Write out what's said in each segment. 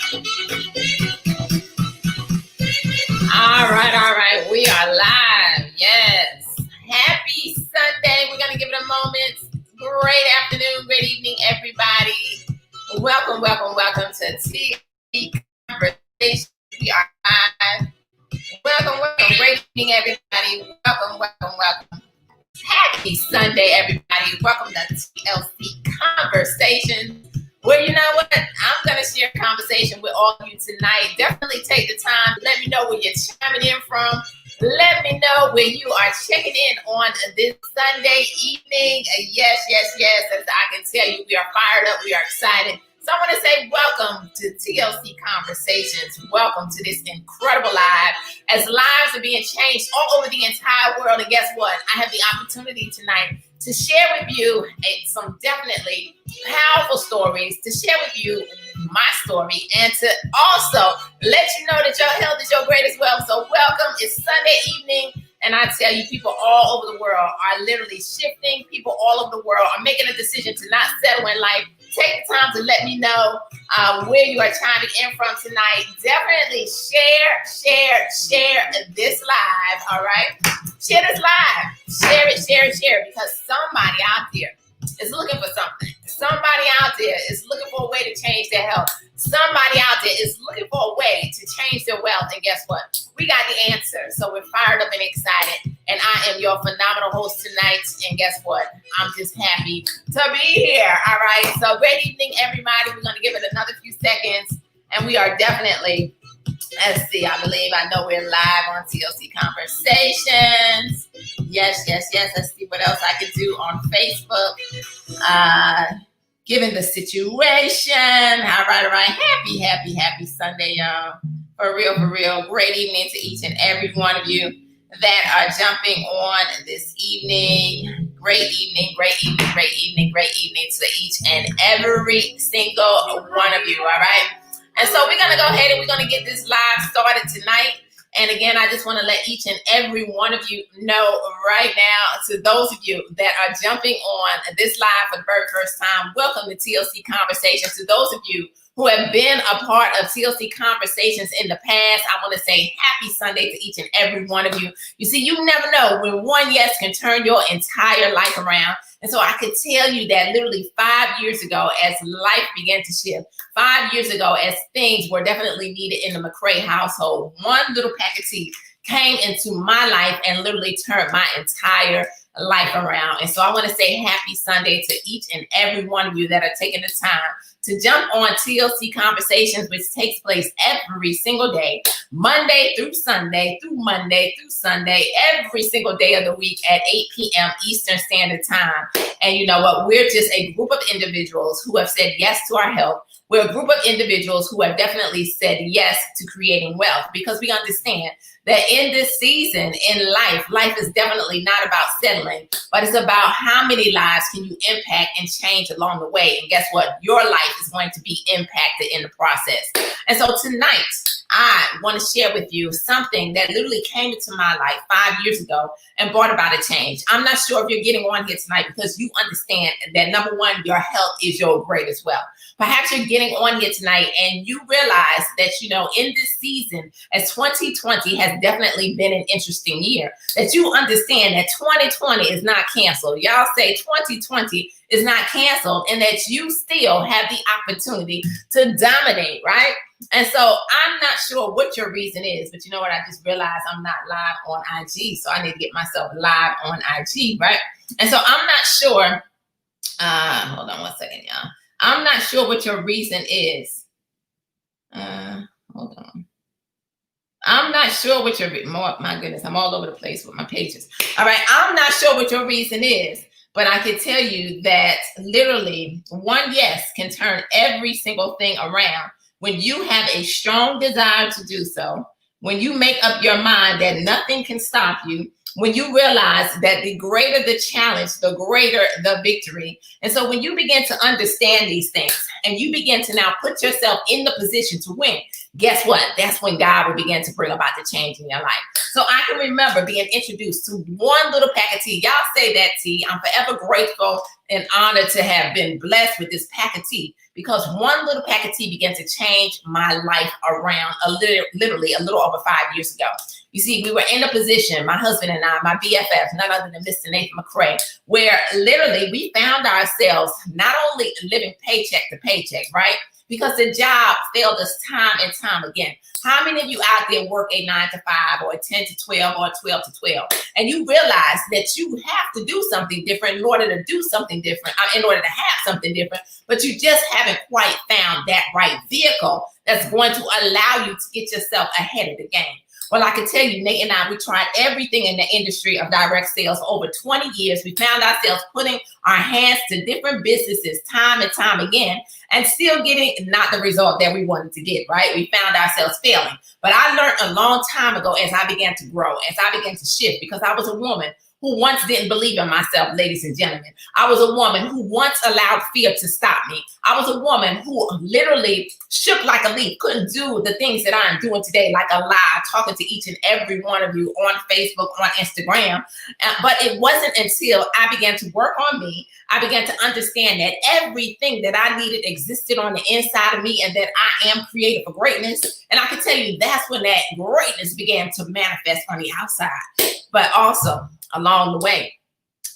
All right. We are live. Yes. Happy Sunday. We're going to give it a moment. Great afternoon, great evening, everybody. Welcome to TLC Conversation. We are live. Welcome. Great evening, everybody. Welcome. Happy Sunday, everybody. Welcome to TLC Conversation. Well, you know what? I'm going to share a conversation with all of you tonight. Definitely take the time to let me know where you're chiming in from. Let me know where you are checking in on this Sunday evening. Yes. As I can tell you, we are fired up. We are excited. So I want to say welcome to TLC Conversations. Welcome to this incredible live. As lives are being changed all over the entire world. And guess what? I have the opportunity tonight to share with you some definitely powerful stories, to share with you my story, and to also let you know that your health is your greatest wealth. So welcome. It's Sunday evening, and I tell you, people all over the world are literally shifting. People all over the world are making a decision to not settle in life. Take the time to let me know where you are chiming in from tonight. Definitely share this live, all right? Share this live. Share it, because somebody out there is looking for something. Somebody out there is looking for a way to change their health. Somebody out there is looking for a way to change their wealth. And guess what? We got the answer. So we're fired up and excited. And I am your phenomenal host tonight. And guess what? I'm just happy to be here. All right. So great evening, everybody. We're going to give it another few seconds. And we are definitely, let's see, I know we're live on TLC Conversations. Yes. Let's see what else I could do on Facebook. Given the situation. All right. Happy Sunday, y'all. For real. Great evening to each and every one of you that are jumping on this evening. Great evening to each and every single one of you. All right. And so we're going to go ahead and we're going to get this live started tonight. And again, I just want to let each and every one of you know right now, to those of you that are jumping on this live for the very first time, welcome to TLC Conversations. To those of you who have been a part of TLC Conversations in the past, I want to say happy Sunday to each and every one of you. You see, you never know when one yes can turn your entire life around. And so I could tell you that literally 5 years ago, as life began to shift, 5 years ago, as things were definitely needed in the McCray household, one little pack of tea came into my life and literally turned my entire life around. And so I want to say happy Sunday to each and every one of you that are taking the time to jump on TLC Conversations, which takes place every single day, Monday through Sunday, through Monday through Sunday, every single day of the week at 8 p.m. Eastern Standard Time. And you know what? We're just a group of individuals who have said yes to our health. We're a group of individuals who have definitely said yes to creating wealth, because we understand that in this season in life is definitely not about settling, but it's about how many lives can you impact and change along the way. And guess what? Your life is going to be impacted in the process. And so tonight, I want to share with you something that literally came into my life 5 years ago and brought about a change. I'm not sure if you're getting on here tonight because you understand that, number one, your health is your greatest wealth. Perhaps you're getting on here tonight and you realize that, you know, in this season, as 2020 has definitely been an interesting year, that you understand that 2020 is not canceled. Y'all say 2020 is not canceled, and that you still have the opportunity to dominate, right? And so I'm not sure what your reason is, but you know what? I just realized I'm not live on IG, so I need to get myself live on IG, right? And so I'm not sure. Hold on 1 second, y'all. I'm not sure what your reason is. Hold on. I'm not sure what your my goodness, I'm all over the place with my pages. All right, I'm not sure what your reason is, but I can tell you that literally one yes can turn every single thing around when you have a strong desire to do so, when you make up your mind that nothing can stop you, when you realize that the greater the challenge, the greater the victory. And so when you begin to understand these things and you begin to now put yourself in the position to win, guess what? That's when God will begin to bring about the change in your life. So I can remember being introduced to one little pack of tea. Y'all say that tea. I'm forever grateful and honored to have been blessed with this pack of tea, because one little pack of tea began to change my life around literally a little over 5 years ago. You see, we were in a position, my husband and I, my BFF, none other than Mr. Nathan McCray, where literally we found ourselves not only living paycheck to paycheck, right? Because the job failed us time and time again. How many of you out there work a 9 to 5 or a 10 to 12 or a 12 to 12? And you realize that you have to do something different in order to do something different, in order to have something different, but you just haven't quite found that right vehicle that's going to allow you to get yourself ahead of the game. Well, I can tell you, Nate and I, we tried everything in the industry of direct sales for over 20 years. We found ourselves putting our hands to different businesses time and time again, and still getting not the result that we wanted to get, right? We found ourselves failing. But I learned a long time ago, as I began to grow, as I began to shift, because I was a woman who once didn't believe in myself, ladies and gentlemen. I was a woman who once allowed fear to stop me. I was a woman who literally shook like a leaf, couldn't do the things that I'm doing today, like a lie, talking to each and every one of you on Facebook, on Instagram. But it wasn't until I began to work on me, I began to understand that everything that I needed existed on the inside of me, and that I am created for greatness. And I can tell you that's when that greatness began to manifest on the outside. But also, along the way,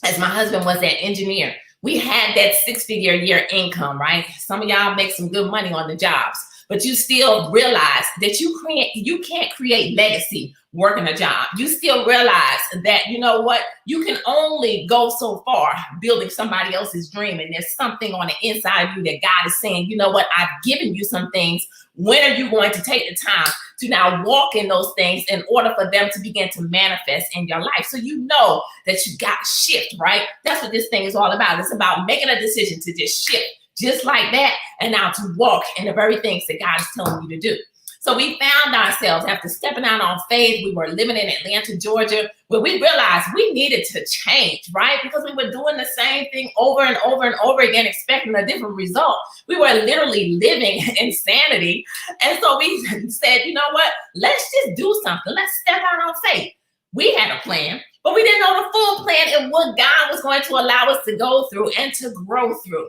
as my husband was that engineer, we had that 6-figure year income, right? Some of y'all make some good money on the jobs, but you still realize that you can't create legacy working a job. You still realize that, you know what, you can only go so far building somebody else's dream. And there's something on the inside of you that God is saying, you know what, I've given you some things. When are you going to take the time to now walk in those things in order for them to begin to manifest in your life? So you know that you got to shift, right? That's what this thing is all about. It's about making a decision to just shift just like that, and now to walk in the very things that God is telling you to do. So we found ourselves, after stepping out on faith, we were living in Atlanta, Georgia, where we realized we needed to change, right? Because we were doing the same thing over and over and over again, expecting a different result. We were literally living insanity. And so we said, you know what? Let's just do something. Let's step out on faith. We had a plan, but we didn't know the full plan and what God was going to allow us to go through and to grow through.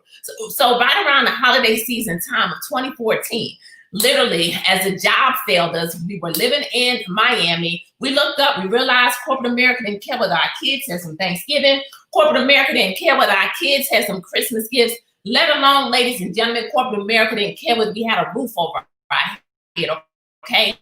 So right around the holiday season time of 2014, literally, as the job failed us, we were living in Miami. We looked up, we realized corporate America didn't care whether our kids had some Thanksgiving. Corporate America didn't care whether our kids had some Christmas gifts, let alone, ladies and gentlemen, corporate America didn't care whether we had a roof over our head, okay?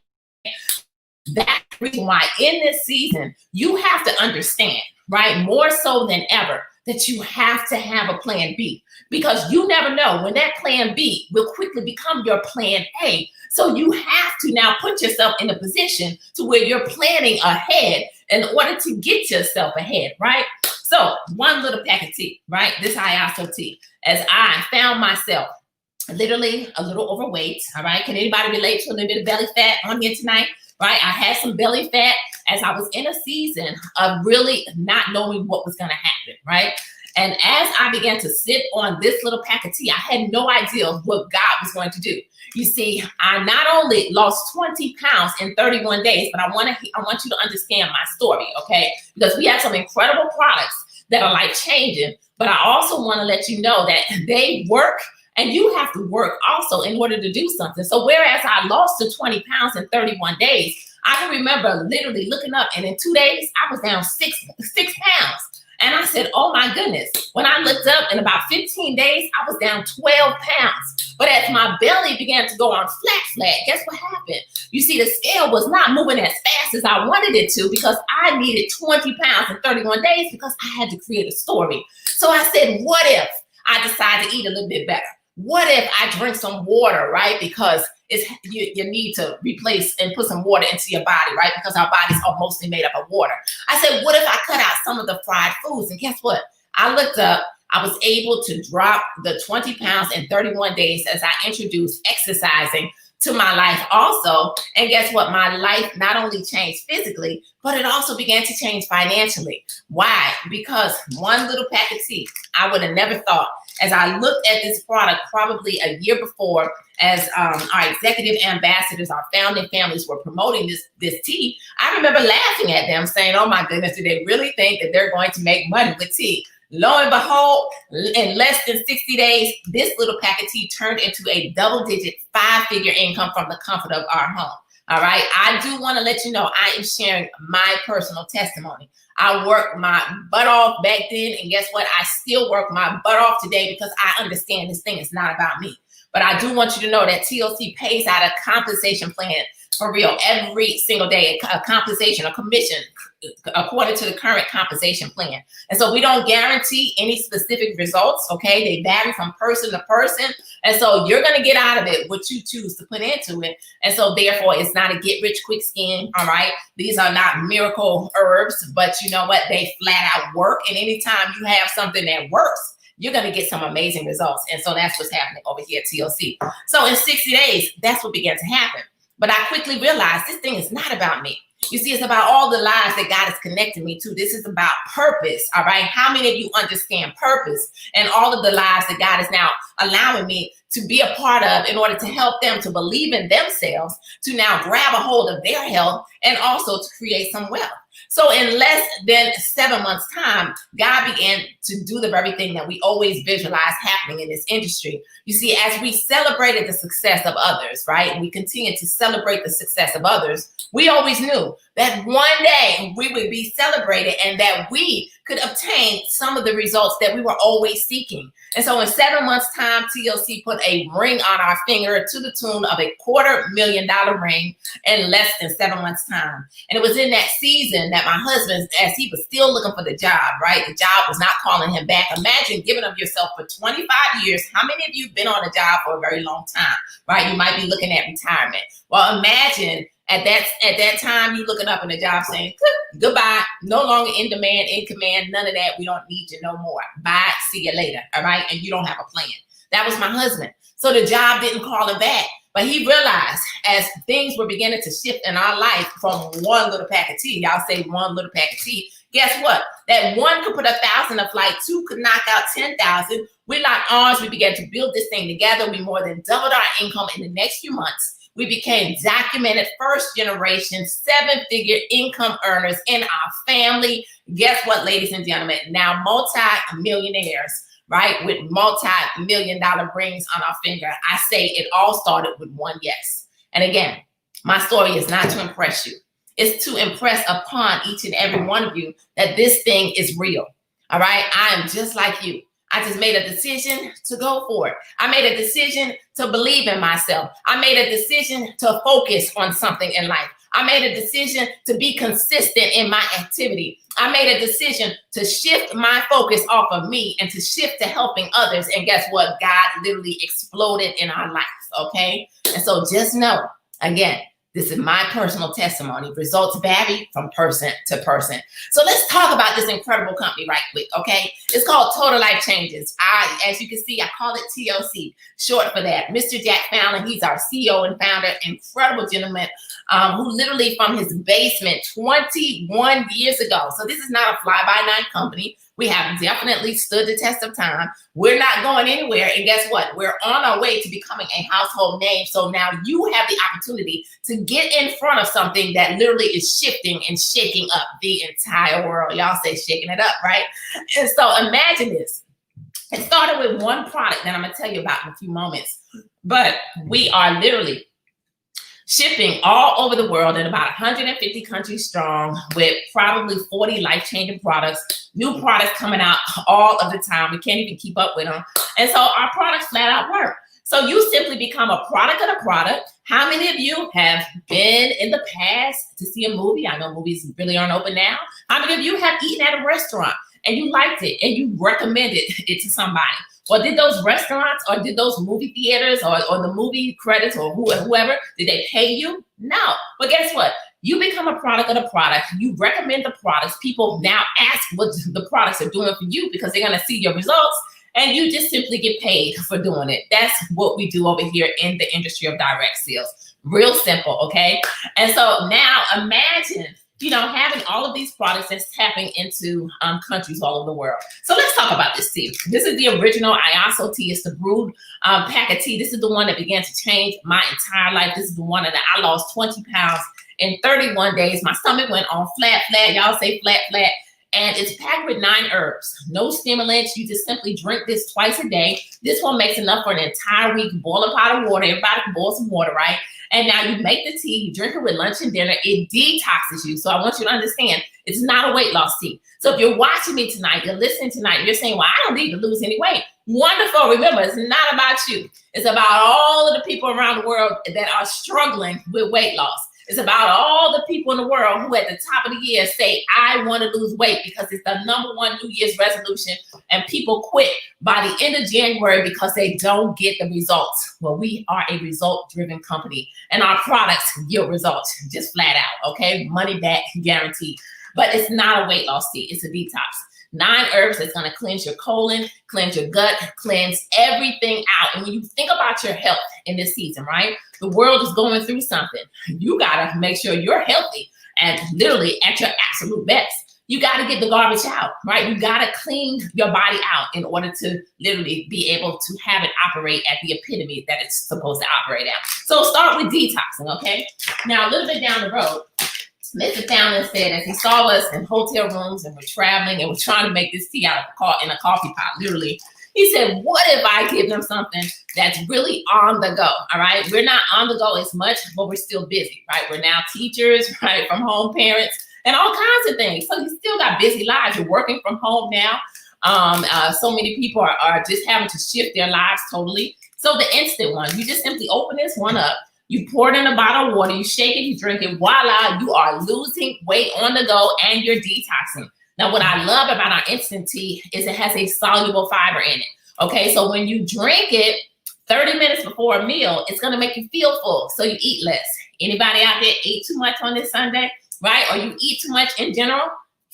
That's the reason why in this season, you have to understand, right, more so than ever, that you have to have a plan B, because you never know when that plan B will quickly become your plan A. So you have to now put yourself in a position to where you're planning ahead in order to get yourself ahead, right? So one little pack of tea, right? This Hayato tea, as I found myself literally a little overweight, all right? Can anybody relate to a little bit of belly fat on here tonight? Right? I had some belly fat as I was in a season of really not knowing what was going to happen, right? And as I began to sip on this little pack of tea, I had no idea what God was going to do. You see, I not only lost 20 pounds in 31 days, but I want you to understand my story, okay? Because we have some incredible products that are life-changing, but I also want to let you know that they work. And you have to work also in order to do something. So whereas I lost the 20 pounds in 31 days, I can remember literally looking up, and in 2 days, I was down six pounds. And I said, oh my goodness. When I looked up, in about 15 days, I was down 12 pounds. But as my belly began to go on flat, guess what happened? You see, the scale was not moving as fast as I wanted it to, because I needed 20 pounds in 31 days because I had to create a story. So I said, what if I decide to eat a little bit better? What if I drink some water, right? Because you need to replace and put some water into your body, right? Because our bodies are mostly made up of water. I said, what if I cut out some of the fried foods? And guess what? I looked up, I was able to drop the 20 pounds in 31 days as I introduced exercising to my life also. And guess what? My life not only changed physically, but it also began to change financially. Why? Because one little pack of tea, I would have never thought as I looked at this product probably a year before, as our executive ambassadors, our founding families were promoting this tea, I remember laughing at them saying, oh my goodness, do they really think that they're going to make money with tea? Lo and behold, in less than 60 days, this little pack of tea turned into a double-digit 5-figure income from the comfort of our home. All right. I do want to let you know I am sharing my personal testimony. I worked my butt off back then, and guess what? I still work my butt off today because I understand this thing is not about me. But I do want you to know that TLC pays out a compensation plan for real every single day, a compensation, a commission, according to the current compensation plan. And so we don't guarantee any specific results, okay? They vary from person to person. And so you're going to get out of it what you choose to put into it. And so therefore, it's not a get-rich-quick scheme, all right? These are not miracle herbs, but you know what? They flat out work. And anytime you have something that works, you're going to get some amazing results. And so that's what's happening over here at TLC. So in 60 days, that's what began to happen. But I quickly realized this thing is not about me. You see, it's about all the lives that God has connected me to. This is about purpose, all right? How many of you understand purpose and all of the lives that God is now allowing me to be a part of in order to help them to believe in themselves, to now grab a hold of their health and also to create some wealth? So in less than 7 months' time, God began to do the very thing that we always visualize happening in this industry. You see, as we celebrated the success of others, right, and we continue to celebrate the success of others, we always knew that one day we would be celebrated and that we could obtain some of the results that we were always seeking. And so in 7 months' time, TLC put a ring on our finger to the tune of a $250,000 ring in less than 7 months' time. And it was in that season that my husband, as he was still looking for the job, right? The job was not calling him back. Imagine giving up yourself for 25 years. How many of you have been on a job for a very long time, right? You might be looking at retirement. Well, imagine at that time, you looking up in the job saying, goodbye, no longer in demand, in command, none of that. We don't need you no more. Bye, see you later, all right? And you don't have a plan. That was my husband. So the job didn't call him back. But he realized as things were beginning to shift in our life from one little pack of tea, y'all say one little pack of tea, guess what? That one could put 1,000 a flight, two could knock out 10,000. We locked arms, we began to build this thing together. We more than doubled our income in the next few months. We became documented first generation, 7-figure income earners in our family. Guess what, ladies and gentlemen? Now multi-millionaires, right? With multi-million-dollar rings on our finger. I say it all started with one yes. And again, my story is not to impress you. It's to impress upon each and every one of you that this thing is real. All right? I am just like you. I just made a decision to go for it. I made a decision to believe in myself. I made a decision to focus on something in life. I made a decision to be consistent in my activity. I made a decision to shift my focus off of me and to shift to helping others. And guess what? God literally exploded in our life, okay? And so just know, again, this is my personal testimony. Results vary from person to person. So let's talk about this incredible company right quick, okay? It's called Total Life Changes. As you can see, I call it TLC, short for that. Mr. Jack Fallon, he's our CEO and founder, incredible gentleman who literally from his basement 21 years ago. So this is not a fly-by-night company. We have definitely stood the test of time. We're not going anywhere. And guess what? We're on our way to becoming a household name. So now you have the opportunity to get in front of something that literally is shifting and shaking up the entire world. Y'all say shaking it up, right? And so imagine this. It started with one product that I'm going to tell you about in a few moments. But we are literally shipping all over the world in about 150 countries strong with probably 40 life-changing products, new products coming out all of the time. We can't even keep up with them. And so our products flat out work. So you simply become a product of the product. How many of you have been in the past to see a movie? I know movies really aren't open now. How many of you have eaten at a restaurant and you liked it and you recommended it to somebody? Or did those restaurants or did those movie theaters or the movie credits or whoever, did they pay you? No. But guess what? You become a product of the product. You recommend the products. People now ask what the products are doing for you because they're going to see your results. And you just simply get paid for doing it. That's what we do over here in the industry of direct sales. Real simple, okay? And so now imagine having all of these products that's tapping into countries all over the world. So let's talk about this tea. This is the original Iaso tea. It's the brewed pack of tea. This is the one that began to change my entire life. This is the one that I lost 20 pounds in 31 days. My stomach went on flat. Y'all say flat. And it's packed with 9 herbs, no stimulants. You just simply drink this twice a day. This one makes enough for an entire week. Boil a pot of water. Everybody can boil some water, right? And now you make the tea, you drink it with lunch and dinner. It detoxes you. So I want you to understand, it's not a weight loss tea. So if you're watching me tonight, you're listening tonight, you're saying, well, I don't need to lose any weight. Wonderful. Remember, it's not about you. It's about all of the people around the world that are struggling with weight loss. It's about all the people in the world who at the top of the year say, I want to lose weight, because it's the #1 New Year's resolution, and people quit by the end of January because they don't get the results. Well, we are a result-driven company, and our products yield results, just flat out, okay? Money back guaranteed. But it's not a weight loss tea. It's a detox. 9 herbs that's going to cleanse your colon, cleanse your gut, cleanse everything out. And when you think about your health in this season, right? The world is going through something. You got to make sure you're healthy and literally at your absolute best. You got to get the garbage out, right? You got to clean your body out in order to literally be able to have it operate at the epitome that it's supposed to operate at. So start with detoxing, okay? Now, a little bit down the road, Mr. Fallon said, as he saw us in hotel rooms and we're traveling and we're trying to make this tea out of in a coffee pot, literally, he said, what if I give them something that's really on the go, all right? We're not on the go as much, but we're still busy, right? We're now teachers, right, from home parents, and all kinds of things. So you still got busy lives. You're working from home now. So many people are just having to shift their lives totally. So the instant one, you just simply open this one up. You pour it in a bottle of water, you shake it, you drink it, voila, you are losing weight on the go and you're detoxing. Now, what I love about our instant tea is it has a soluble fiber in it, okay? So when you drink it 30 minutes before a meal, it's gonna make you feel full, so you eat less. Anybody out there ate too much on this Sunday, right? Or you eat too much in general?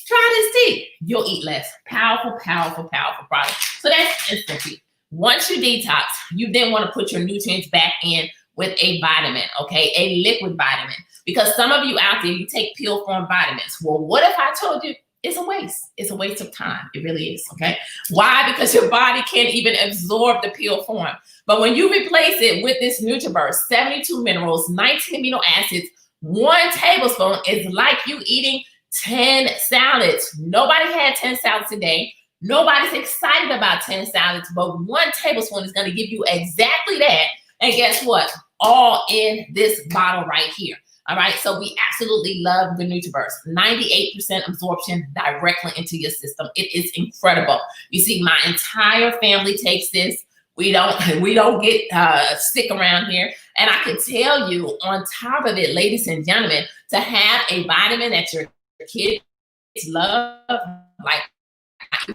Try this tea, you'll eat less. Powerful product. So that's instant tea. Once you detox, you then wanna put your nutrients back in with a vitamin, okay? A liquid vitamin. Because some of you out there, you take pill form vitamins. Well, what if I told you it's a waste? It's a waste of time. It really is, okay? Why? Because your body can't even absorb the pill form. But when you replace it with this NutriBurst, 72 minerals, 19 amino acids, 1 tablespoon is like you eating 10 salads. Nobody had 10 salads today. Nobody's excited about 10 salads, but 1 tablespoon is gonna give you exactly that. And guess what? All in this bottle right here. All right. So we absolutely love the NutriBurst. 98% absorption directly into your system. It is incredible. You see, my entire family takes this. We don't get sick around here. And I can tell you, on top of it, ladies and gentlemen, to have a vitamin that your kids love, like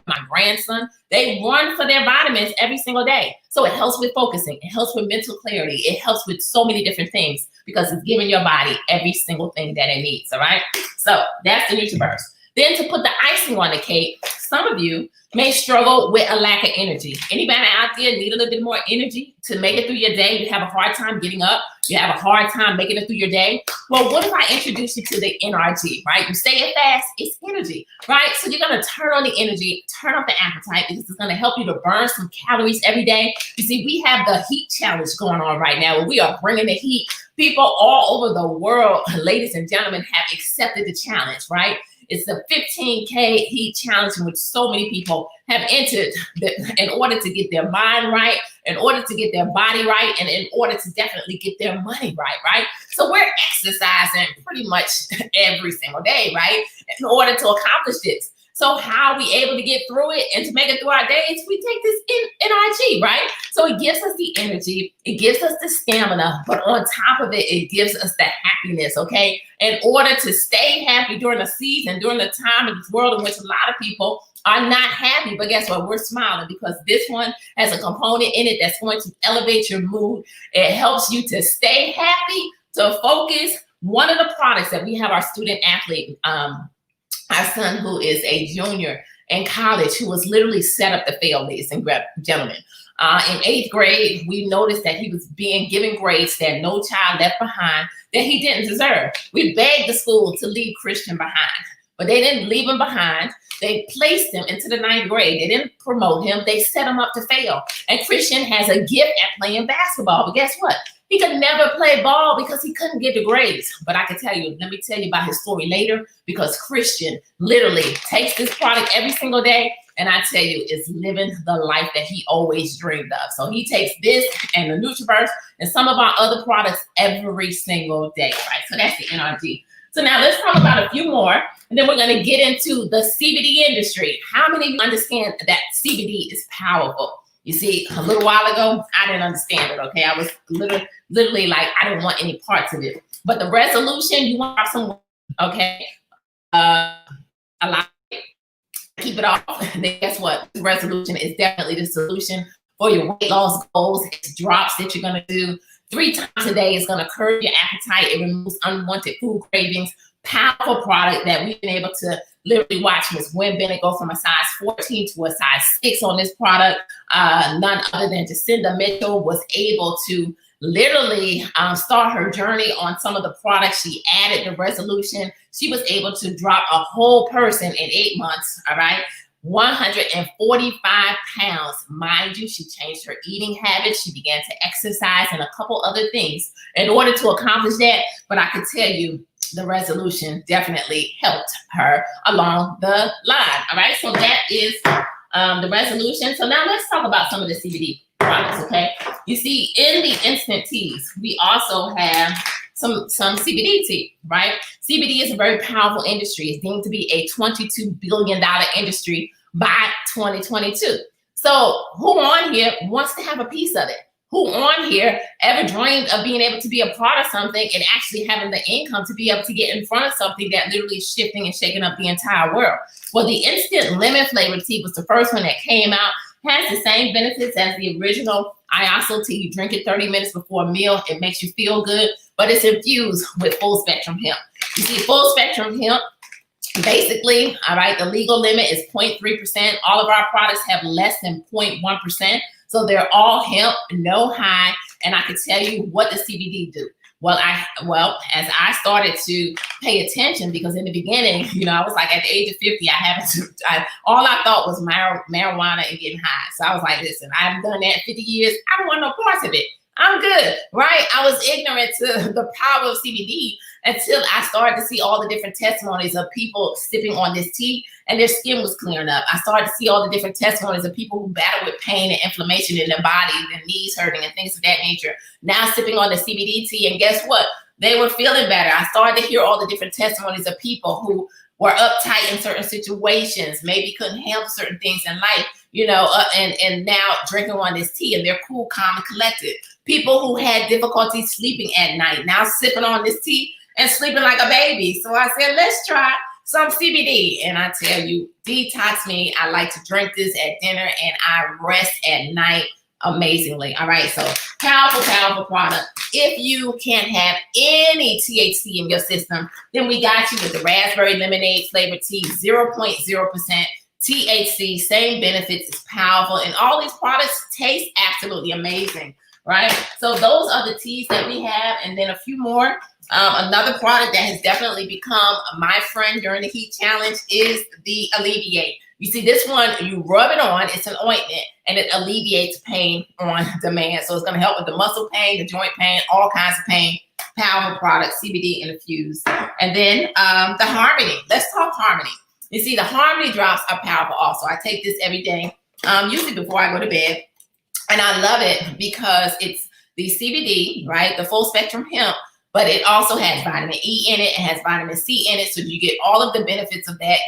my grandson, they run for their vitamins every single day. So it helps with focusing. It helps with mental clarity. It helps with so many different things because it's giving your body every single thing that it needs, all right? So that's the NutriBurst. Then to put the icing on the cake, some of you may struggle with a lack of energy. Anybody out there need a little bit more energy to make it through your day? You have a hard time getting up. You have a hard time making it through your day. Well, what if I introduce you to the NRG, right? You say it fast, it's energy, right? So you're gonna turn on the energy, turn off the appetite, because it's gonna help you to burn some calories every day. You see, we have the heat challenge going on right now, where we are bringing the heat. People all over the world, ladies and gentlemen, have accepted the challenge, right? It's the 15K heat challenge in which so many people have entered in order to get their mind right, in order to get their body right, and in order to definitely get their money right, right? So we're exercising pretty much every single day, right? In order to accomplish this. So how are we able to get through it and to make it through our days? We take this NRG, right? So it gives us the energy, it gives us the stamina, but on top of it, it gives us the happiness, okay? In order to stay happy during the season, during the time in this world in which a lot of people are not happy, but guess what? We're smiling because this one has a component in it that's going to elevate your mood. It helps you to stay happy, to focus. One of the products that we have our student athlete, our son, who is a junior in college, who was literally set up to fail, ladies and gentlemen. In 8th grade, we noticed that he was being given grades that No Child Left Behind that he didn't deserve. We begged the school to leave Christian behind, but they didn't leave him behind. They placed him into the 9th grade. They didn't promote him. They set him up to fail. And Christian has a gift at playing basketball. But guess what? He could never play ball because he couldn't get the grades. But I can tell you, let me tell you about his story later, because Christian literally takes this product every single day. And I tell you, is living the life that he always dreamed of. So he takes this and the NutriBurst and some of our other products every single day, right? So that's the NRG. So now let's talk about a few more, and then we're going to get into the CBD industry. How many of you understand that CBD is powerful? You see, a little while ago, I didn't understand it, okay? I was literally like, I didn't want any parts of it. But the resolution, you want some, okay? A lot. Keep it off. And then guess what? The resolution is definitely the solution for your weight loss goals. It's drops that you're going to do 3 times a day. It's going to curb your appetite. It removes unwanted food cravings. Powerful product that we've been able to literally watch Miss Gwen Bennett go from a size 14 to a size 6 on this product. None other than Jacinda Mitchell was able to literally start her journey on some of the products. She added the resolution. She was able to drop a whole person in 8 months, all right? 145 pounds. Mind you, she changed her eating habits. She began to exercise and a couple other things in order to accomplish that. But I could tell you, the resolution definitely helped her along the line, all right? So that is the resolution. So now let's talk about some of the CBD products, okay? You see, in the instant teas, we also have some CBD tea, right? CBD is a very powerful industry. It's deemed to be a $22 billion industry by 2022. So who on here wants to have a piece of it? Who on here ever dreamed of being able to be a part of something and actually having the income to be able to get in front of something that literally is shifting and shaking up the entire world? Well, the instant lemon flavored tea was the first one that came out. Has the same benefits as the original IASO tea. You drink it 30 minutes before a meal. It makes you feel good, but it's infused with full spectrum hemp. You see, full spectrum hemp, basically, all right, the legal limit is 0.3%. All of our products have less than 0.1%. So they're all hemp, no high. And I can tell you what the CBD do. Well, as I started to pay attention, because in the beginning, I was like at the age of 50, all I thought was marijuana and getting high. So I was like, listen, I've done that 50 years. I don't want no parts of it. I'm good, right? I was ignorant to the power of CBD until I started to see all the different testimonies of people sipping on this tea and their skin was clearing up. I started to see all the different testimonies of people who battle with pain and inflammation in their body, their knees hurting and things of that nature, now sipping on the CBD tea. And guess what? They were feeling better. I started to hear all the different testimonies of people who were uptight in certain situations, maybe couldn't handle certain things in life, and now drinking on this tea and they're cool, calm, and collected. People who had difficulty sleeping at night, now sipping on this tea and sleeping like a baby. So I said, let's try some CBD. And I tell you, detox me. I like to drink this at dinner and I rest at night amazingly. All right, so powerful, powerful product. If you can't have any THC in your system, then we got you with the raspberry lemonade flavored tea, 0.0% THC, same benefits, it's powerful, and all these products taste absolutely amazing, right? So those are the teas that we have, and then a few more. Another product that has definitely become my friend during the heat challenge is the Alleviate. You see, this one, you rub it on, it's an ointment, and it alleviates pain on demand. So it's going to help with the muscle pain, the joint pain, all kinds of pain. Powerful product, CBD infused. And then the Harmony. Let's talk Harmony. You see, the Harmony drops are powerful also. I take this every day, usually before I go to bed. And I love it because it's the CBD, right? The full spectrum hemp, but it also has vitamin E in it. It has vitamin C in it. So you get all of the benefits of that,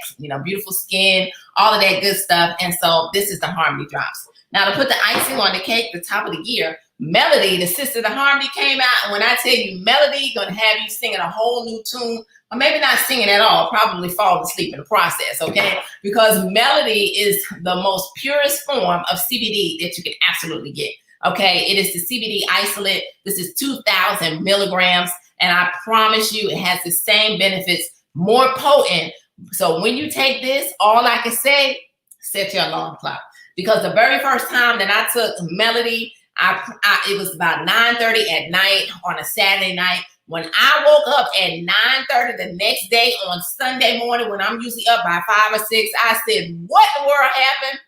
beautiful skin, all of that good stuff. And so this is the Harmony drops. Now to put the icing on the cake, the top of the year, Melody, the sister of the Harmony, came out. And when I tell you Melody, gonna have you singing a whole new tune, or maybe not singing at all, probably fall asleep in the process, okay? Because Melody is the most purest form of CBD that you can absolutely get, okay? It is the CBD isolate. This is 2,000 milligrams, and I promise you it has the same benefits, more potent. So when you take this, all I can say, set your alarm clock. because the very first time that I took Melody, it was about 9:30 at night on a Saturday night. When I woke up at 9:30 the next day on Sunday morning, when I'm usually up by 5 or 6, I said, what in the world happened?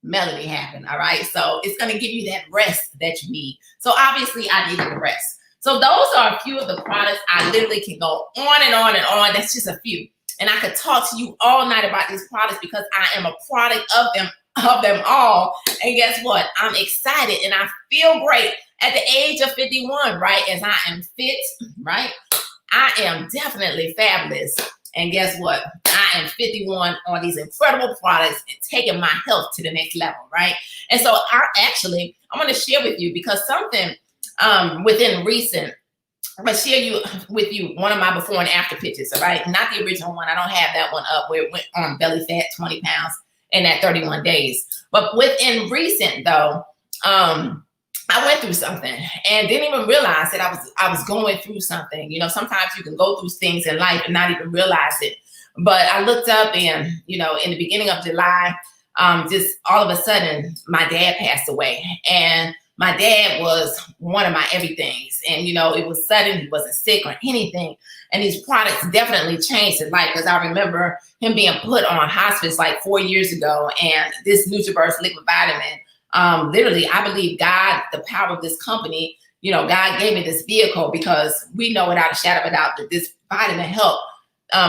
Melody happened, all right? So it's going to give you that rest that you need. So obviously I needed the rest. So those are a few of the products. I literally can go on and on and on. That's just a few. And I could talk to you all night about these products because I am a product of them all. And guess what? I'm excited and I feel great at the age of 51, right? As I am fit, right? I am definitely fabulous. And guess what? I am 51 on these incredible products and taking my health to the next level, right? And so I want to share with you because something within recent, I'm going to share with you one of my before and after pictures, all right? Not the original one. I don't have that one up where it went on belly fat, 20 pounds in that 31 days. But within recent, though, I went through something and didn't even realize that I was going through something. You know, sometimes you can go through things in life and not even realize it. But I looked up and, you know, in the beginning of July, just all of a sudden, my dad passed away. And my dad was one of my everythings. And, you know, it was sudden. He wasn't sick or anything. And these products definitely changed his life because I remember him being put on hospice like 4 years ago. And this NutriBurst liquid vitamin, literally, I believe God, the power of this company, you know, God gave me this vehicle because we know without a shadow of a doubt that this vitamin helped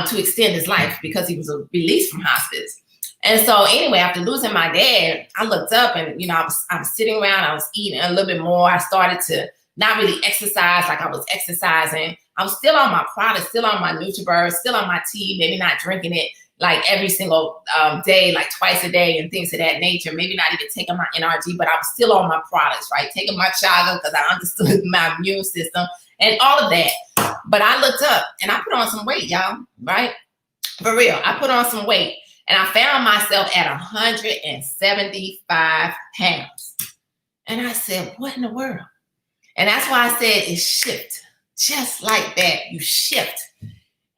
to extend his life because he was released from hospice. And so anyway, after losing my dad, I looked up and, you know, I was sitting around, I was eating a little bit more. I started to not really exercise like I was exercising. I was still on my products, still on my NutriBurst, still on my tea, maybe not drinking it like every single day, like twice a day and things of that nature. Maybe not even taking my NRG, but I was still on my products, right? Taking my chaga because I understood my immune system and all of that. But I looked up and I put on some weight, y'all, right? For real, I put on some weight. And I found myself at 175 pounds. And I said, what in the world? And that's why I said it shift. Just like that, you shift.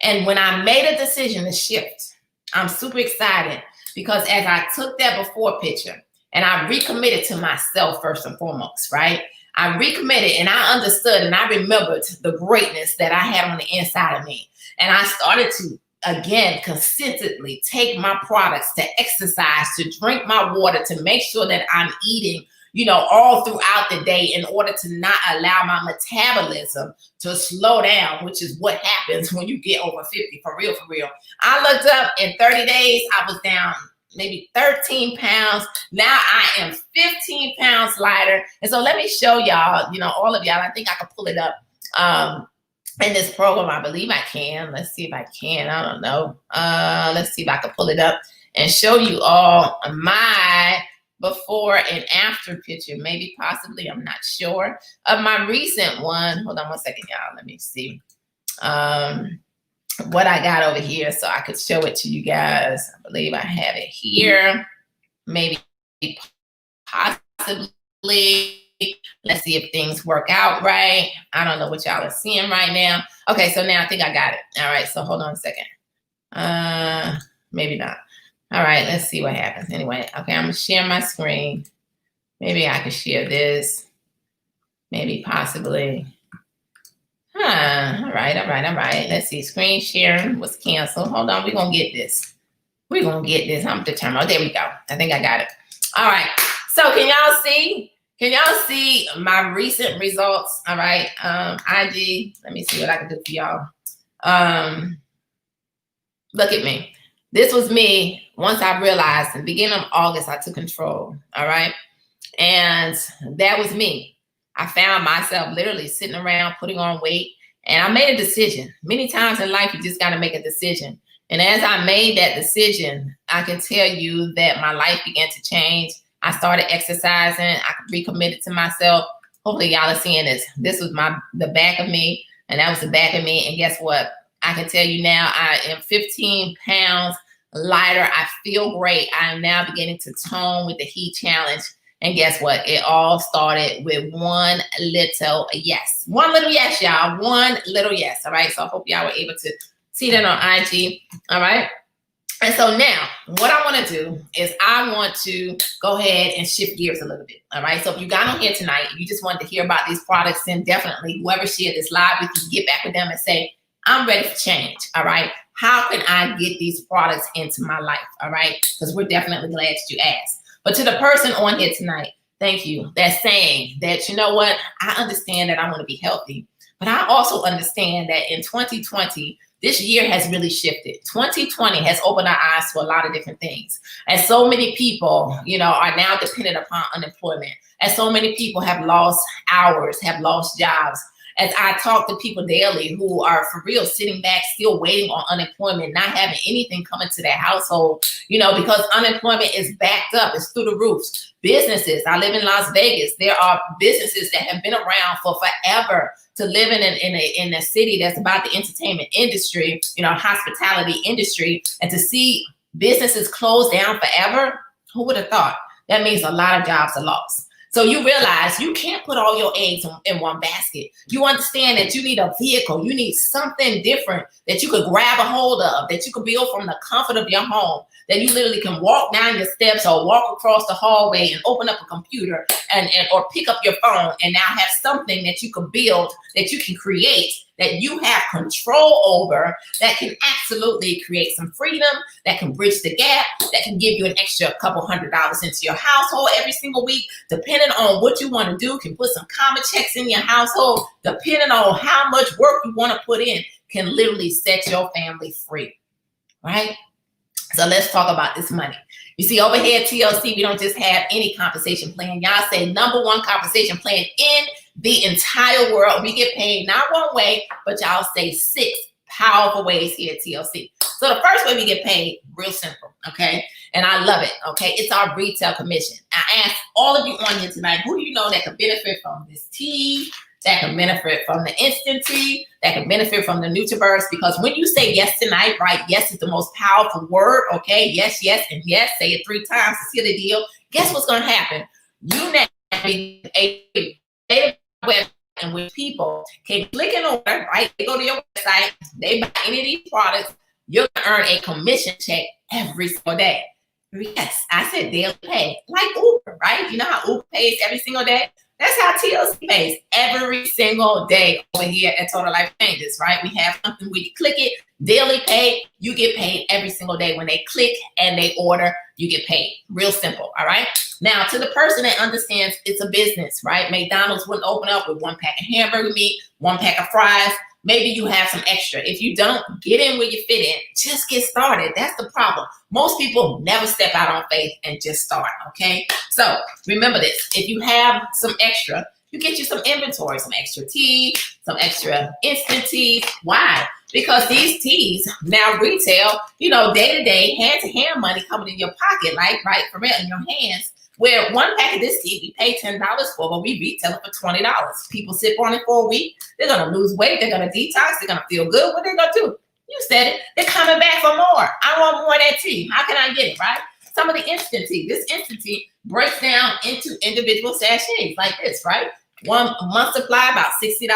And when I made a decision to shift, I'm super excited because as I took that before picture and I recommitted to myself first and foremost, right? I recommitted and I understood and I remembered the greatness that I had on the inside of me. And I started to again, consistently take my products, to exercise, to drink my water, to make sure that I'm eating, you know, all throughout the day in order to not allow my metabolism to slow down, which is what happens when you get over 50, for real, for real. I looked up in 30 days, I was down maybe 13 pounds. Now I am 15 pounds lighter. And so let me show y'all, you know, all of y'all, I think I can pull it up. In this program, I believe I can. Let's see if I can. I don't know. Let's see if I can pull it up and show you all my before and after picture. Maybe, possibly, I'm not sure. Of my recent one. Hold on one second, y'all. Let me see what I got over here so I could show it to you guys. I believe I have it here. Maybe, possibly. Let's see if things work out right. I don't know what y'all are seeing right now. Okay, so now I think I got it. All right, so hold on a second. Maybe not. All right, let's see what happens. Anyway, okay, I'm gonna share my screen. Maybe I can share this. Maybe, possibly. All right. Let's see, screen sharing was canceled. Hold on, we're gonna get this. I'm determined. Oh, there we go. I think I got it. All right, so can y'all see? Can y'all see my recent results? All right. IG, let me see what I can do for y'all. Look at me. This was me once I realized in the beginning of August, I took control. All right. And that was me. I found myself literally sitting around putting on weight. And I made a decision. Many times in life, you just got to make a decision. And as I made that decision, I can tell you that my life began to change. I started exercising. I recommitted to myself. Hopefully y'all are seeing this. This was the back of me, and that was the back of me. And guess what? I can tell you now, I am 15 pounds lighter. I feel great. I am now beginning to tone with the heat challenge. And guess what? It all started with one little yes. One little yes, y'all. One little yes. All right. So I hope y'all were able to see that on IG. All right. And so now what I want to do is I want to go ahead and shift gears a little bit. All right. So if you got on here tonight, you just wanted to hear about these products, then definitely whoever shared this live with you, get back with them and say, I'm ready for change. All right. How can I get these products into my life? All right. Because we're definitely glad that you asked. But to the person on here tonight, thank you. That's saying that, you know what? I understand that I want to be healthy, but I also understand that in 2020, this year has really shifted. 2020 has opened our eyes to a lot of different things. And so many people, are now dependent upon unemployment. And so many people have lost hours, have lost jobs. As I talk to people daily who are for real sitting back, still waiting on unemployment, not having anything coming to their household, because unemployment is backed up, it's through the roofs. Businesses, I live in Las Vegas. There are businesses that have been around for forever to live in a city that's about the entertainment industry, hospitality industry, and to see businesses close down forever, who would have thought? That means a lot of jobs are lost. So you realize you can't put all your eggs in one basket. You understand that you need a vehicle. You need something different that you could grab a hold of, that you could build from the comfort of your home, that you literally can walk down your steps or walk across the hallway and open up a computer or pick up your phone and now have something that you can build, that you can create, that you have control over, that can absolutely create some freedom, that can bridge the gap, that can give you an extra couple $100 into your household every single week, depending on what you want to do, can put some comma checks in your household, depending on how much work you want to put in, can literally set your family free, right? So let's talk about this money. You see, over here at TLC, we don't just have any compensation plan. Y'all say #1 compensation plan in the entire world. We get paid not one way, but y'all say 6 powerful ways here at TLC. So the first way we get paid, real simple, okay? And I love it, okay? It's our retail commission. I ask all of you on here tonight, who do you know that could benefit from this tea, that can benefit from the instant tea, that can benefit from the Nutriverse? Because when you say yes tonight, right? Yes is the most powerful word, okay? Yes, yes, and yes. Say it 3 times to seal the deal. Guess what's going to happen? You now have a website in which people can click an order, right? They go to your website, they buy any of these products, you're going to earn a commission check every single day. Yes, I said daily pay, like Uber, right? You know how Uber pays every single day? That's how TLC pays every single day over here at Total Life Changes, right? We have something where you click it, daily pay, you get paid every single day. When they click and they order, you get paid. Real simple, all right? Now, to the person that understands it's a business, right? McDonald's wouldn't open up with 1 pack of hamburger meat, 1 pack of fries. Maybe you have some extra. If you don't, get in where you fit in. Just get started. That's the problem. Most people never step out on faith and just start, okay? So remember this. If you have some extra, you get you some inventory, some extra tea, some extra instant tea. Why? Because these teas now retail, day to day, hand to hand money coming in your pocket, like right for real in your hands. Where 1 pack of this tea we pay $10 for, but we retail it for $20. People sip on it for a week. They're going to lose weight. They're going to detox. They're going to feel good. What they're going to do? You said it. They're coming back for more. I want more of that tea. How can I get it, right? Some of the instant tea. This instant tea breaks down into individual sachets like this, right? 1 month supply, about $60.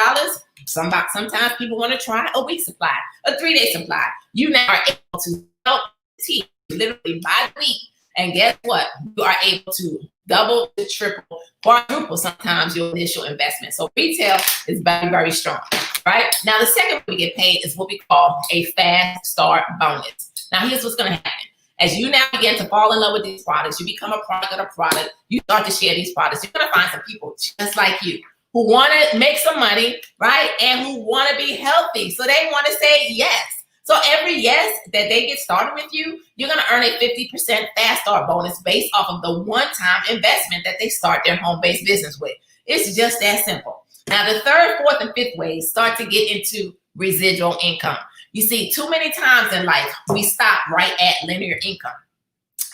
Sometimes people want to try a week supply, a 3-day supply. You now are able to sell tea literally by the week. And guess what? You are able to double, triple, quadruple sometimes your initial investment. So retail is very, very strong, right? Now, the second way we get paid is what we call a fast start bonus. Now, here's what's going to happen. As you now begin to fall in love with these products, you become a product of a product, you start to share these products, you're going to find some people just like you who want to make some money, right? And who want to be healthy. So they want to say yes. So every yes that they get started with you, you're going to earn a 50% fast start bonus based off of the one-time investment that they start their home-based business with. It's just that simple. Now, the 3rd, 4th, and 5th ways start to get into residual income. You see, too many times in life, we stop right at linear income,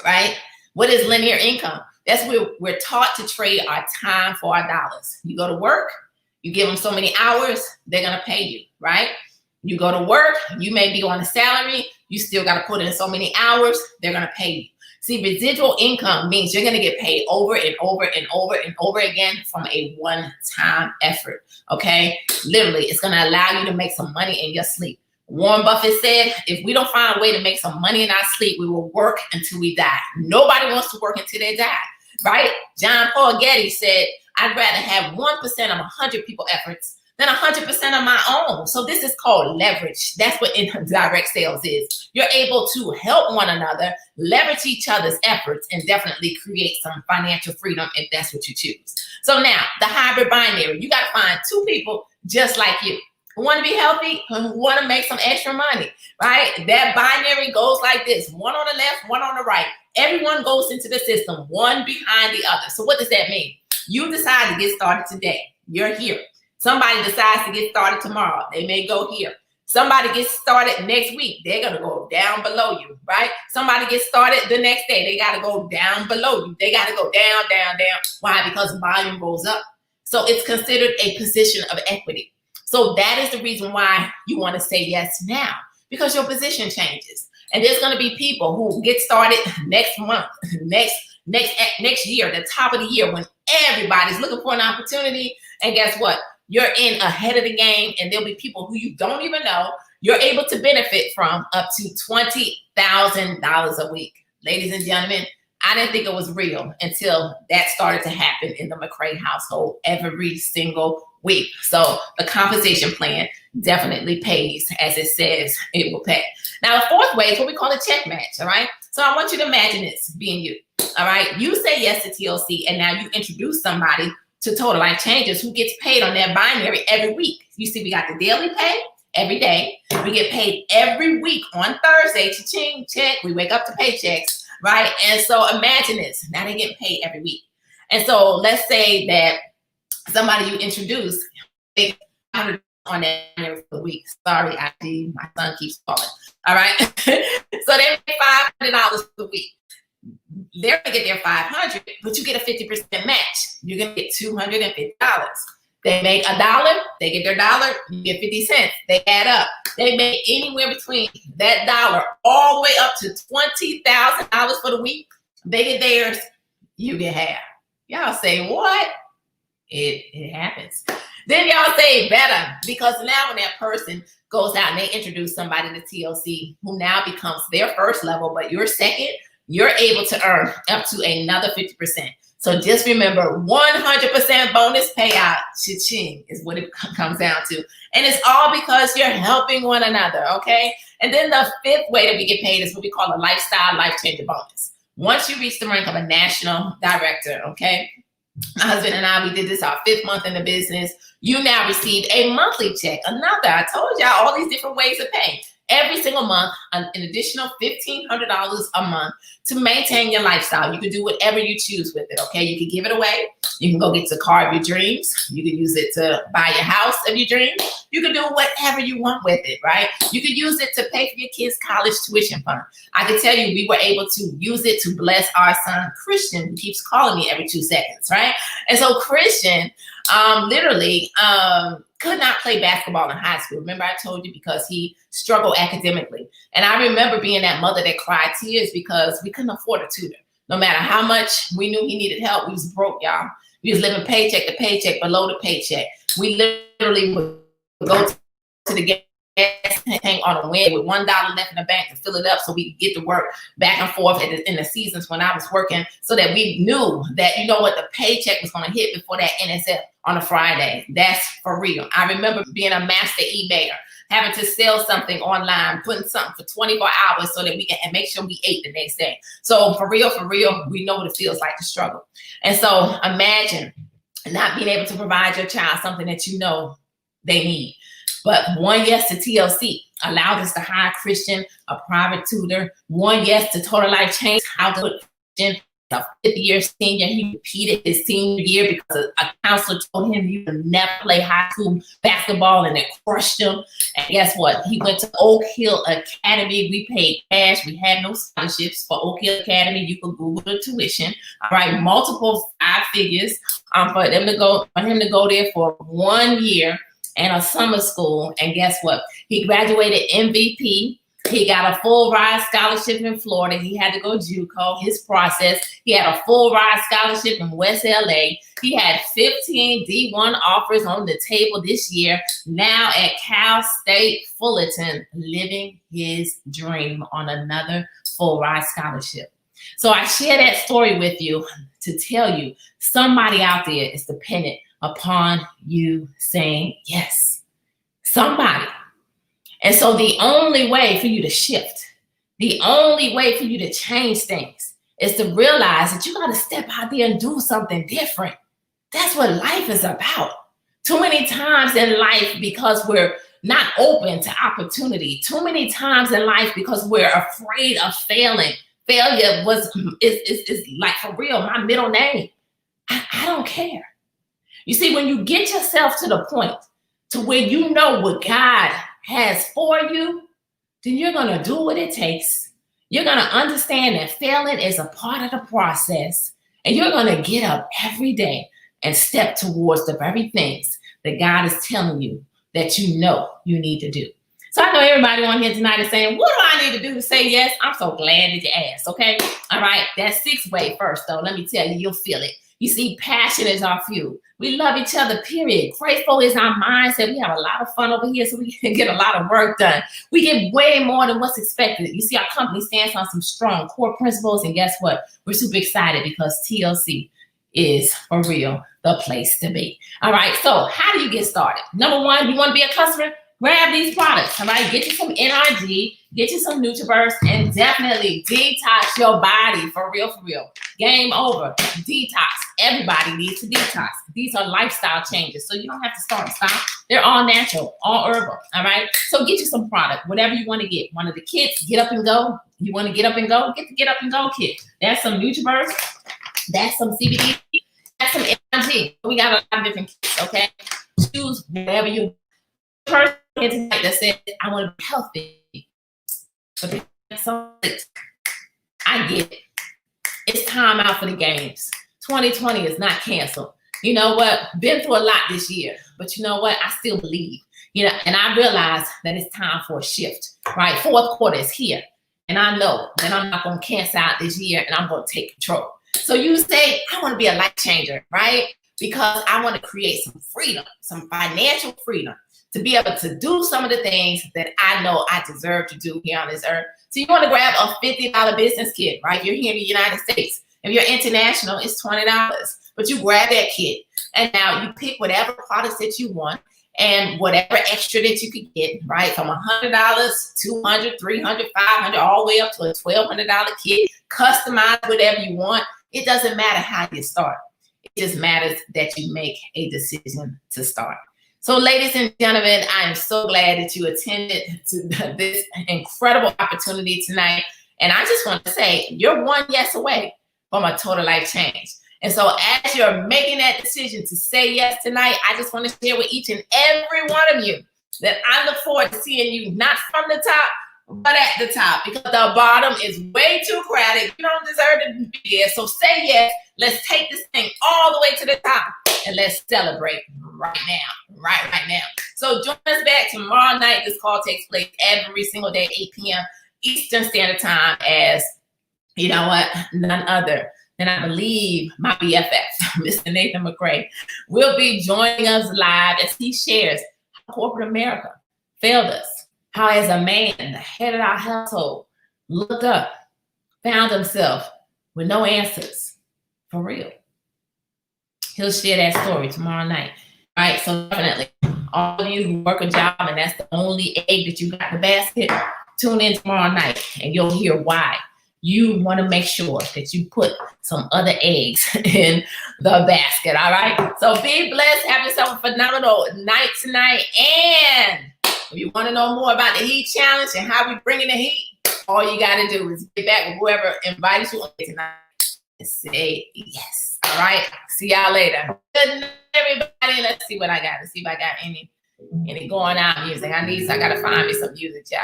right? What is linear income? That's where we're taught to trade our time for our dollars. You go to work, you give them so many hours, they're going to pay you, right? You go to work, you may be on a salary, you still got to put in so many hours, they're going to pay you. See, residual income means you're going to get paid over and over and over and over again from a one-time effort, okay? Literally, it's going to allow you to make some money in your sleep. Warren Buffett said, if we don't find a way to make some money in our sleep, we will work until we die. Nobody wants to work until they die, right? John Paul Getty said, I'd rather have 1% of 100 people's efforts than 100% of my own. So this is called leverage. That's what direct sales is. You're able to help one another, leverage each other's efforts, and definitely create some financial freedom if that's what you choose. So now, the hybrid binary, you got to find two people just like you who want to be healthy, who want to make some extra money, right? That binary goes like this, one on the left, one on the right. Everyone goes into the system, one behind the other. So what does that mean? You decide to get started today. You're here. Somebody decides to get started tomorrow. They may go here. Somebody gets started next week. They're going to go down below you, right? Somebody gets started the next day. They got to go down below you. They got to go down, down, down. Why? Because volume goes up. So it's considered a position of equity. So that is the reason why you want to say yes now, because your position changes. And there's going to be people who get started next month, next year, the top of the year, when everybody's looking for an opportunity. And guess what? You're in ahead of the game, and there'll be people who you don't even know you're able to benefit from up to $20,000 a week. Ladies and gentlemen, I didn't think it was real until that started to happen in the McCray household every single week. So the compensation plan definitely pays, as it says it will pay. Now, the fourth way is what we call a check match, all right? So I want you to imagine this being you, all right? You say yes to TLC, and now you introduce somebody to Total Life Changes who gets paid on their binary every week. You see, we got the daily pay every day. We get paid every week on Thursday, cha-ching, check. We wake up to paychecks, right? And so imagine this. Now they get paid every week. And so let's say that somebody you introduce, they $100 on that for the week. Sorry, ID, my son keeps calling. All right. So they make $500 a week. They're gonna get their $500, but you get a 50% match. You're gonna get $250. They make $1, they get their $1, you get 50 cents. They add up. They make anywhere between that dollar all the way up to $20,000 for the week. They get theirs, you get half. Y'all say what? It happens. Then y'all say better, because now when that person goes out and they introduce somebody to TLC who now becomes their first level, but you're second, you're able to earn up to another 50%. So just remember, 100% bonus payout, cha-ching, is what it comes down to. And it's all because you're helping one another, okay? And then the fifth way that we get paid is what we call a lifestyle life-changing bonus. Once you reach the rank of a national director, okay? My husband and I, we did this our 5th month in the business. You now receive a monthly check. Another, I told y'all all these different ways of paying. Every single month, an additional $1,500 a month to maintain your lifestyle. You can do whatever you choose with it, okay? You can give it away. You can go get the car of your dreams. You can use it to buy your house of your dreams. You can do whatever you want with it, right? You can use it to pay for your kids' college tuition fund. I can tell you we were able to use it to bless our son, Christian, who keeps calling me every 2 seconds, right? And so Christian literally could not play basketball in high school. Remember I told you, because he struggled academically. And I remember being that mother that cried tears because we couldn't afford a tutor. No matter how much we knew he needed help, we was broke, y'all. We was living paycheck to paycheck, below the paycheck. We literally would go to the gas tank on a whim with $1 left in the bank to fill it up so we could get to work back and forth in the seasons when I was working, so that we knew that, you know what, the paycheck was going to hit before that NSF on a Friday. That's for real. I remember being a master eBayer, having to sell something online, putting something for 24 hours so that we can make sure we ate the next day. So for real, we know what it feels like to struggle. And so imagine not being able to provide your child something that you know they need. But one yes to TLC allowed us to hire Christian, a private tutor. One yes to Total Life Change, how to put Christian, a 5th-year senior. He repeated his senior year because a counselor told him he would never play high school basketball, and it crushed him. And guess what? He went to Oak Hill Academy. We paid cash. We had no scholarships for Oak Hill Academy. You could Google the tuition. All right, multiple 5 figures for him to go there for 1 year and a summer school. And guess what? He graduated MVP. He got a full ride scholarship in Florida. He had to go JUCO, his process. He had a full ride scholarship in West LA. He had 15 D1 offers on the table this year. Now at Cal State Fullerton, living his dream on another full ride scholarship. So I share that story with you to tell you somebody out there is dependent upon you saying yes. Somebody. And so the only way for you to shift, the only way for you to change things is to realize that you got to step out there and do something different. That's what life is about. Too many times in life, because we're not open to opportunity, too many times in life because we're afraid of failing. Failure is like, for real, my middle name. I don't care. You see, when you get yourself to the point to where you know what God has for you, then you're going to do what it takes. You're going to understand that failing is a part of the process. And you're going to get up every day and step towards the very things that God is telling you that you know you need to do. So I know everybody on here tonight is saying, what do I need to do to say yes? I'm so glad that you asked, okay? All right, that's 6-way first, though. Let me tell you, you'll feel it. You see, passion is our fuel. We love each other, period. Grateful is our mindset. We have a lot of fun over here, so we can get a lot of work done. We get way more than what's expected. You see, our company stands on some strong core principles, and guess what? We're super excited because TLC is, for real, the place to be. All right, so how do you get started? Number one, you want to be a customer? Grab these products, all right? Get you some NRG, get you some NutriBurst, and definitely detox your body, for real, for real. Game over. Detox. Everybody needs to detox. These are lifestyle changes, so you don't have to start and stop. They're all natural, all herbal, all right? So get you some product, whatever you want to get. One of the kits, Get Up and Go. You want to get up and go? Get the Get Up and Go kit. That's some NutriBurst. That's some CBD. That's some NRG. We got a lot of different kits, okay? Choose whatever you person tonight that says, I want to be healthy. But I get it. It's time out for the games. 2020 is not canceled. You know what? Been through a lot this year, but you know what? I still believe, and I realize that it's time for a shift, right? Fourth quarter is here. And I know that I'm not going to cancel out this year and I'm going to take control. So you say, I want to be a life changer, right? Because I want to create some freedom, some financial freedom, to be able to do some of the things that I know I deserve to do here on this earth. So you want to grab a $50 business kit, right? You're here in the United States. If you're international, it's $20. But you grab that kit, and now you pick whatever products that you want and whatever extra that you could get, right? From $100, $200, $300, $500, all the way up to a $1,200 kit. Customize whatever you want. It doesn't matter how you start. It just matters that you make a decision to start. So, ladies and gentlemen, I am so glad that you attended to this incredible opportunity tonight. And I just want to say, you're one yes away from a total life change. And so as you're making that decision to say yes tonight, I just want to share with each and every one of you that I look forward to seeing you not from the top, but at the top, because the bottom is way too crowded. You don't deserve to be there. So say yes. Let's take this thing all the way to the top and let's celebrate right now, right now. So join us back tomorrow night. This call takes place every single day, 8 p.m. Eastern Standard Time, as you know what, none other than I believe my BFF, Mr. Nathan McCray, will be joining us live as he shares how corporate America failed us, how as a man, the head of our household, looked up, found himself with no answers, for real. He'll share that story tomorrow night. All right, so definitely, all of you who work a job and that's the only egg that you got in the basket, tune in tomorrow night and you'll hear why. You want to make sure that you put some other eggs in the basket, all right? So be blessed. Have yourself a phenomenal night tonight. And if you want to know more about the Heat Challenge and how we bring in the heat, all you got to do is get back with whoever invited you tonight and say yes, all right? See y'all later. Good night, everybody. Let's see what I got. Let's see if I got any going out music. I got to find me some music, y'all.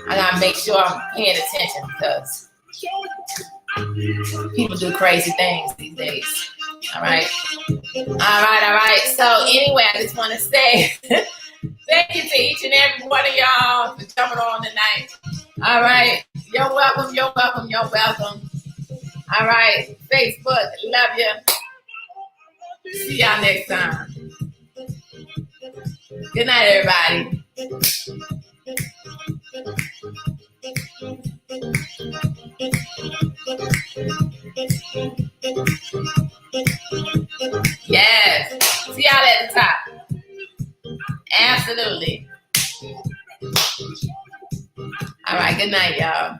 I gotta make sure I'm paying attention because people do crazy things these days. All right. So anyway, I just want to say Thank you to each and every one of y'all for jumping on tonight. All right. You're welcome. You're welcome. You're welcome. All right. Facebook. Love you. See y'all next time. Good night, everybody. Yes. See y'all at the top. Absolutely. All right. Good night, y'all.